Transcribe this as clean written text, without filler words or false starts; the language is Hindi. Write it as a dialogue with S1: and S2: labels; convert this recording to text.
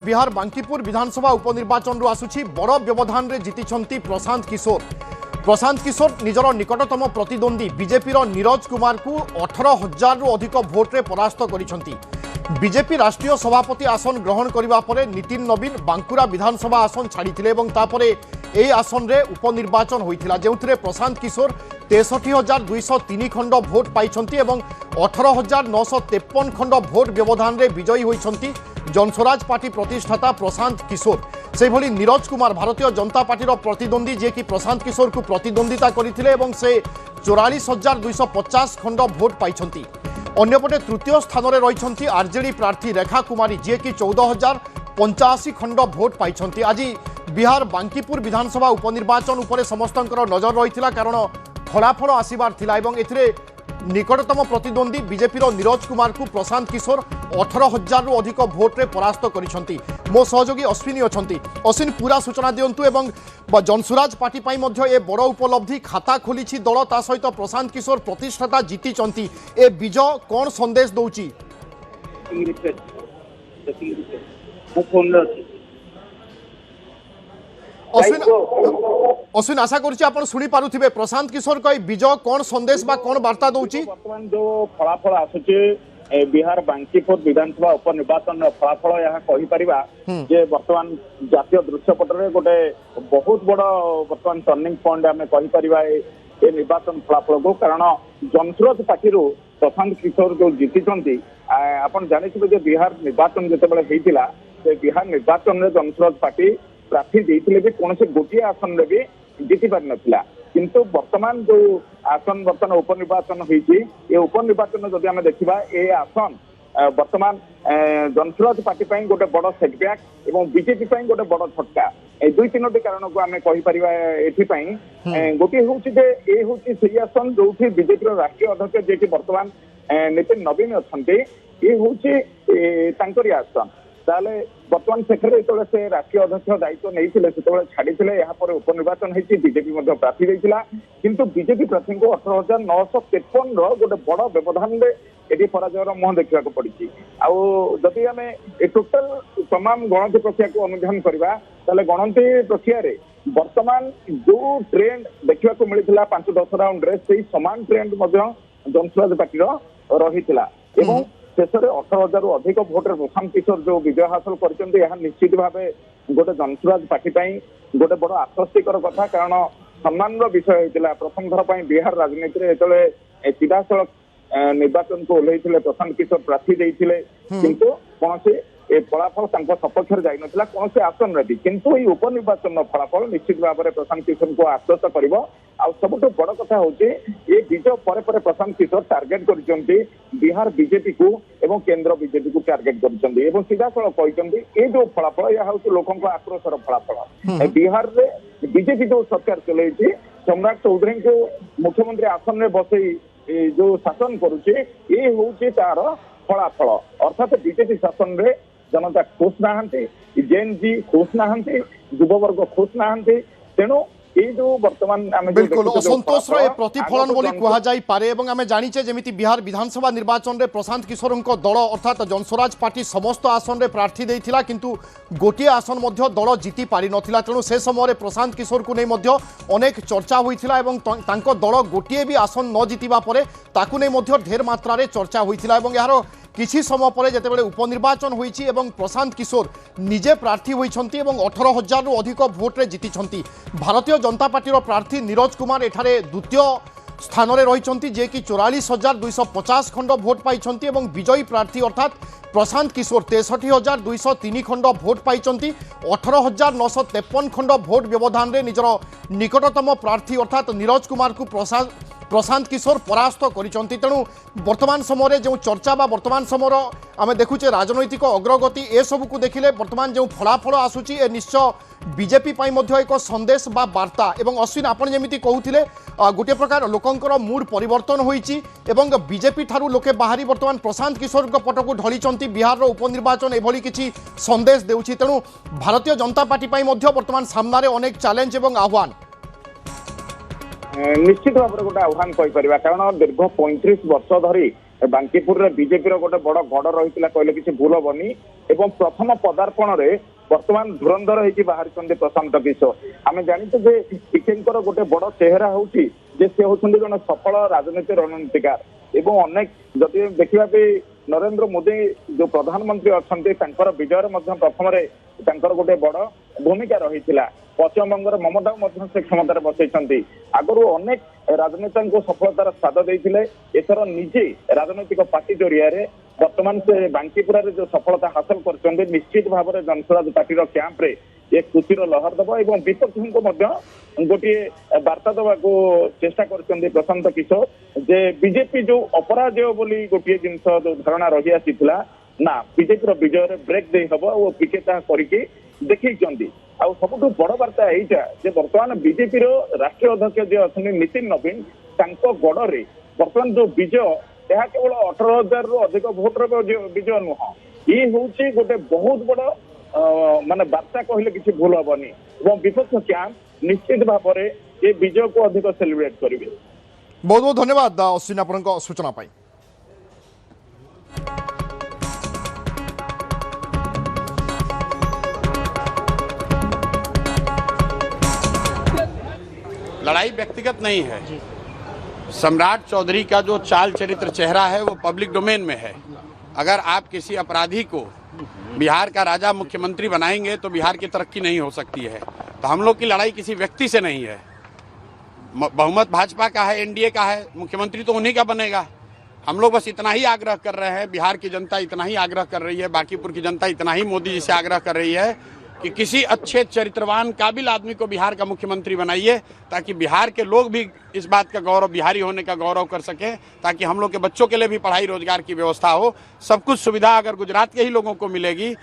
S1: बिहार बांकीपुर विधानसभा उपनिर्वाचन आसुची बड़ व्यवधान रे जीति प्रशांत किशोर निजर निकटतम प्रतिद्वंदी बीजेपी नीरज कुमार को 18,000 रु अधिक भोट्रे परास्त करिसेंती। बीजेपी राष्ट्रीय सभापति आसन ग्रहण करने पर नितिन नवीन बांकुरा विधानसभा आसन छाड़ी ए आसन रे उपनिर्वाचन होइथिला जेउथिरे प्रशांत किशोर 63,203 खंड भोट पाइछंती एवं 18,953 खंड भोट व्यवधान रे विजयी होइछंती जनस्वराज पार्टी प्रतिष्ठाता प्रशांत किशोर। से भली नीरज कुमार भारतीय जनता पार्टी प्रतिद्वंदी जे कि प्रशांत किशोर को प्रतिद्वंदिता करथिले एवं से 44,250 खंड भोट पाइछंती। अन्यपटे तृतीय स्थान में रही आरजेडी प्रार्थी रेखा कुमारी जी की 14,085 खंड भोट पाई। आज बिहार बांकीपुर विधानसभा उपनिर्वाचन उपरे समस्त नजर रही कारण फलाफल आसबार थिला एवं एथिरे निकटतम प्रतिद्वंदी बीजेपी नीरज कुमार को प्रशांत किशोर 18,000 रु अधिक भोट्रे परास्त करिसेंती। मो सहयोगी अश्विनी अछंती। अश्विनी पूरा सूचना दियंतु एवं जनस्वराज पार्टी पाई मध्य ए बड़ उपलब्धि खाता खोली दल ता सहित प्रशांत किशोर प्रतिष्ठाता जीति ए विजय कौन संदेश दौची? अश्विन आशा करुच्ची आपण शुणी पारुथिबे प्रशांत किशोर का विजय कौन संदेश बा कौन वार्ता दौची?
S2: वर्तमान जो फलाफल आसुचे बिहार बांकीपुर विधानसभा उपनिर्वाचन फलाफल यहाँ कहीपर जे वर्तमान जातीय दृश्यपट में गोटे बहुत बड़ वर्तमान टर्निंग पॉइंट आम कहीपर ये निर्वाचन फलाफल को कारण जनस्वराज पार्टी प्रशांत किशोर जो जीति आपन जानी बिहार निर्वाचन जो बिहार निर्वाचन में जनस्वराज पार्टी प्रार्थी देते भी कौन से गोटे आसन में भी जीति पार नाला किंतु वर्तमान जो आसन वर्तमान उपनिर्वाचन होती उपनिर्वाचन जदि आम देखा ये आसन वर्तमान जनस्वराज पार्टी गोटे बड़ सेटब्याक और बीजेपी गोटे बड़ झटका दुई तीनो कारण को आम कहीपर गोटे हूँ ये हूँ से आसन जो बीजेपी राष्ट्रीय अध्यक्ष जे कि वर्तमान नितिन नवीन अच्छा ये हूँ आसन ताले वर्तमान शेखर से राष्ट्रीय अध्यक्ष दायित्व नहीं छाड़ी यहाँ उपनिर्वाचन होती बीजेपी प्रार्थी देता किंतु बीजेपी प्रार्थी को 18,953 गोटे बड़ व्यवधान ये पराजयर मुह देखा पड़ी। आदि आम टोटाल तमाम गणति प्रक्रिया को अनुधान करवा गणति प्रक्रिया वर्तमान जो ट्रेंड देखा मिलता 5-10 राउंड से सामान ट्रेंड जनस्वराज पार्टी रही शेष में 18,000 रु अधिक भोट्रे प्रशांत किशोर जो विजय हासिल कर निश्चित भाव गोटे जनस्वराज पार्टी गोटे बड़ आश्वस्तिकर कथा कारण सम्मान विषय होता प्रथम थर बिहार राजनीति में सीधा सड़क निर्वाचन को ओह्लैले प्रशांत किशोर प्रार्थी देते किंतु कौन फलाफल सपक्ष जाइनला कौन से आसन में भी किंतु ये उपनिर्वाचन फलाफल निश्चित भाव में प्रशांत किशोर को आश्वस्त कर सबुठ बड़ कथा हूँ ये विजय पर प्रशांत किशोर टार्गेट कर बिहार बीजेपी को एवं केंद्र बीजेपी को टार्गेट कर सीधा सड़क कहते ये जो फलाफल यह हूँ लोकों आक्रोशर फलाफल बिहार में बीजेपी जो सरकार चलती सम्राट चौधरी को मुख्यमंत्री आसन में बसई जो शासन करुचे ये हूँ तार फलाफल अर्थात बीजेपी शासन में जनता खुश नहांती जेन जी खुश नहांती युववर्ग खुश नहांती तेणु ये जो वर्तमान
S1: बिल्कुल असंतोष प्रतिफलन बोली कह जाई पारे एवं आमे जानिचे जेमिति बिहार विधानसभा निर्वाचन रे प्रशांत किशोर दल अर्थात जनस्वराज पार्टी समस्त आसन रे प्रार्थी देथिला किंतु गोटे आसन मध्य दल जीति पारि नथिला तेणु से समय प्रशांत किशोर को नहीं मध्य अनेक चर्चा होइथिला एवं तांको दल गोटे भी आसन न जीतिबा परे ताकु नहीं मध्य ढेर मात्रा रे चर्चा होइथिला एवं यार किछि समय पर जेतेबेले उपनिर्वाचन होइछि एवं प्रशांत किशोर निजे प्रार्थी होइछंती एवं 18,000 रु अधिक भोट्रे जीतिछंती। भारतीय जनता पार्टी प्रार्थी नीरज कुमार एठारे द्वितीय स्थान में रही जे कि 44,250 खंड भोट पाइछंती एवं विजयी प्रार्थी अर्थात प्रशांत किशोर 63,203 खंड भोट पाइछंती 18,953 खंड भोट व्यवधान रे निजर निकटतम प्रार्थी अर्थात नीरज कुमार को प्रशांत किशोर परास्त करिसेंती। तेणु वर्तमान समय जो चर्चा बा वर्तमान समय आम देखुचे राजनैतिक अग्रगति ए सबू को देखिले वर्तमान जो फलाफल आसुची ए निश्चय बीजेपी पाई मध्य एक संदेश बा वार्ता एवं अश्विन आपण जेमिति कहूथिले गोटे प्रकार लोकंकर मूड परिवर्तन होईची एवं बीजेपी ठारू लोके बाहरी वर्तमान प्रशांत किशोर पट को ढलिचंती बिहार उपनिर्वाचन एभली किछि संदेश देउची। तेणु भारतीय जनता पार्टी पाई मध्य वर्तमान सामना रे अनेक चैलेंज एवं आह्वान
S2: निश्चित भाव में गोटे आह्वान कहीपर कारण दीर्घ 35 वर्ष धरी बांकीपुर बीजेपी गोटे बड़ गड़ रही कहले किसी भूल हेनी एवं प्रथम पदार्पण रे वर्तमान धुरंधर होगी बाहरी प्रशांत किशोर आम जाचे जे टीकेंकर गोटे बड़ चेहरा होची जे से होछन्ति जन सफल राजनीति रणनीतिकार एवं अनेक जदि देखिबा भी नरेंद्र मोदी जो प्रधानमंत्री अच्छे विजय प्रथम गोटे बड़ भूमिका रही पश्चिमबंगर ममता से क्षमतार बसई आगु अनेक राजनेता को सफलतार स्वाद देते एथर निजे राजनैतिक पार्टी जरिया वर्तमान से बांकीपुरा जो सफलता हासिल कर निश्चित भाव में जनस्वराज पार्टी कैंप रे ये खुशीर लहर दब और विपक्ष को गोटे वार्ता दवा को चेष्टा कर प्रशांत किशोर जे बीजेपी जो अपराजय बोली गोटे जिनस जो धारणा रही आसी ना बीजेपी विजय ब्रेक दे हम और पीके करके देखी सबुठ बड़ वार्ता यही बर्तमान बीजेपी राष्ट्रीय अध्यक्ष जे अच्छे नितिन नवीन गड़े बर्तमान जो विजय यह केवल 18,000 रु अधिक भोटर विजय नुह ये हूँ गोटे बहुत बड़ माने वार्ता कहले किसी भूल हेनी और विपक्ष कैंप निश्चित भाव में ये विजय को अधिक सेलिब्रेट करेंगे।
S1: बहुत बहुत धन्यवाद अश्विन आपन सूचना पाई।
S3: लड़ाई व्यक्तिगत नहीं है। सम्राट चौधरी का जो चाल चरित्र चेहरा है वो पब्लिक डोमेन में है। अगर आप किसी अपराधी को बिहार का राजा मुख्यमंत्री बनाएंगे तो बिहार की तरक्की नहीं हो सकती है। तो हम लोग की लड़ाई किसी व्यक्ति से नहीं है। बहुमत भाजपा का है, एनडीए का है, मुख्यमंत्री तो उन्हीं का बनेगा। हम लोग बस इतना ही आग्रह कर रहे हैं, बिहार की जनता इतना ही आग्रह कर रही है, बांकीपुर की जनता इतना ही मोदी जी से आग्रह कर रही है कि किसी अच्छे चरित्रवान काबिल आदमी को बिहार का मुख्यमंत्री बनाइए ताकि बिहार के लोग भी इस बात का गौरव, बिहारी होने का गौरव कर सकें, ताकि हम लोग के बच्चों के लिए भी पढ़ाई रोजगार की व्यवस्था हो। सब कुछ सुविधा अगर गुजरात के ही लोगों को मिलेगी